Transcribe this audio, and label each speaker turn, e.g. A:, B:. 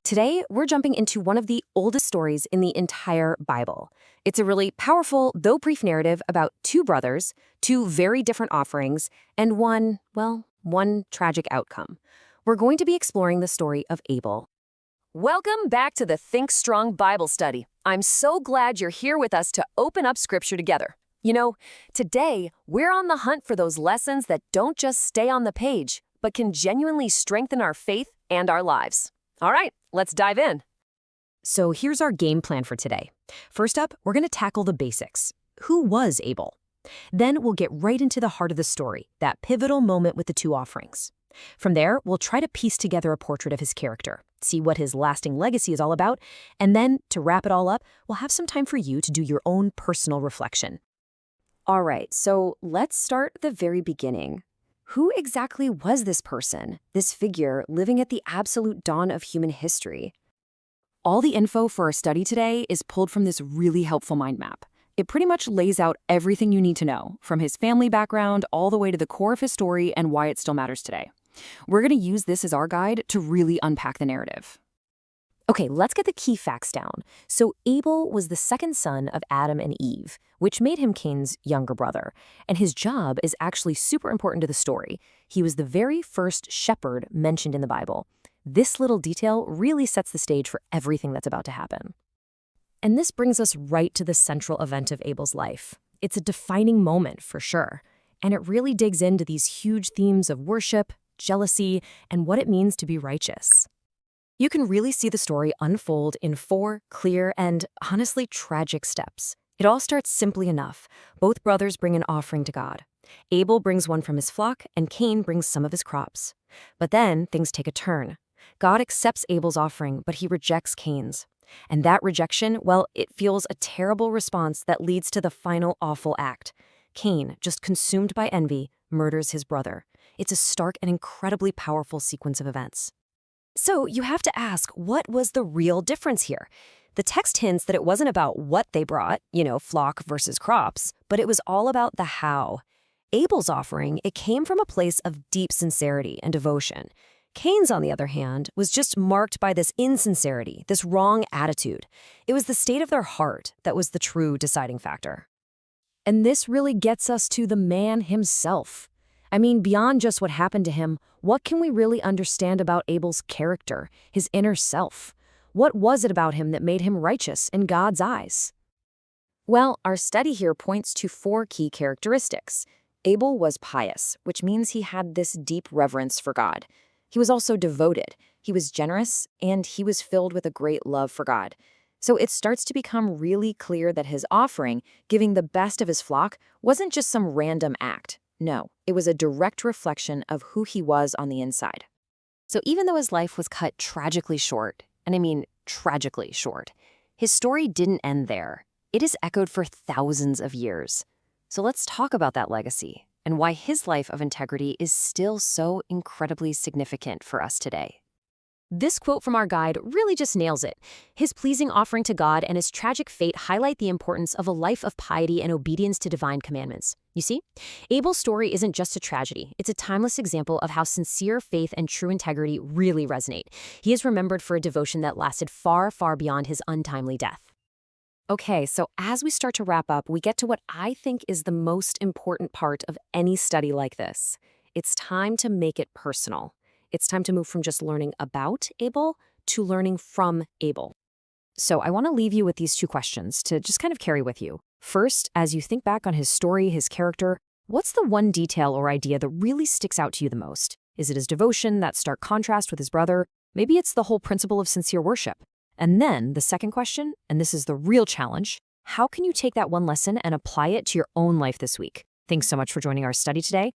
A: Today, we're jumping into one of the oldest stories in the entire Bible. It's a really powerful, though brief narrative about two brothers, two very different offerings, and one tragic outcome. We're going to be exploring the story of Abel.
B: Welcome back to the Think Strong Bible Study. I'm so glad you're here with us to open up Scripture together. Today, we're on the hunt for those lessons that don't just stay on the page, but can genuinely strengthen our faith and our lives. All right, let's dive in.
A: So here's our game plan for today. First up, we're going to tackle the basics. Who was Abel? Then we'll get right into the heart of the story, that pivotal moment with the two offerings. From there, we'll try to piece together a portrait of his character, see what his lasting legacy is all about, and then, to wrap it all up, we'll have some time for you to do your own personal reflection. All right, so let's start at the very beginning. Who exactly was this person, this figure living at the absolute dawn of human history? All the info for our study today is pulled from this really helpful mind map. It pretty much lays out everything you need to know, from his family background all the way to the core of his story and why it still matters today. We're going to use this as our guide to really unpack the narrative. Okay, let's get the key facts down. So Abel was the second son of Adam and Eve, which made him Cain's younger brother. And his job is actually super important to the story. He was the very first shepherd mentioned in the Bible. This little detail really sets the stage for everything that's about to happen. And this brings us right to the central event of Abel's life. It's a defining moment for sure. And it really digs into these huge themes of worship, jealousy, and what it means to be righteous. You can really see the story unfold in 4 clear and, honestly, tragic steps. It all starts simply enough. Both brothers bring an offering to God. Abel brings one from his flock, and Cain brings some of his crops. But then things take a turn. God accepts Abel's offering, but he rejects Cain's. And that rejection, it fuels a terrible response that leads to the final awful act. Cain, just consumed by envy, murders his brother. It's a stark and incredibly powerful sequence of events. So you have to ask, what was the real difference here? The text hints that it wasn't about what they brought, flock versus crops, but it was all about the how. Abel's offering, it came from a place of deep sincerity and devotion. Cain's, on the other hand, was just marked by this insincerity, this wrong attitude. It was the state of their heart that was the true deciding factor. And this really gets us to the man himself. Beyond just what happened to him, what can we really understand about Abel's character, his inner self? What was it about him that made him righteous in God's eyes? Well, our study here points to 4 key characteristics. Abel was pious, which means he had this deep reverence for God. He was also devoted, he was generous, and he was filled with a great love for God. So it starts to become really clear that his offering, giving the best of his flock, wasn't just some random act. No, it was a direct reflection of who he was on the inside. So even though his life was cut tragically short, and I mean tragically short, his story didn't end there. It is echoed for thousands of years. So let's talk about that legacy and why his life of integrity is still so incredibly significant for us today. This quote from our guide really just nails it. His pleasing offering to God and his tragic fate highlight the importance of a life of piety and obedience to divine commandments. You see, Abel's story isn't just a tragedy. It's a timeless example of how sincere faith and true integrity really resonate. He is remembered for a devotion that lasted far, far beyond his untimely death. Okay, so as we start to wrap up, we get to what I think is the most important part of any study like this. It's time to make it personal. It's time to move from just learning about Abel to learning from Abel. So I want to leave you with these 2 questions to just kind of carry with you. First, as you think back on his story, his character, what's the one detail or idea that really sticks out to you the most? Is it his devotion, that stark contrast with his brother? Maybe it's the whole principle of sincere worship. And then the second question, and this is the real challenge, how can you take that one lesson and apply it to your own life this week? Thanks so much for joining our study today.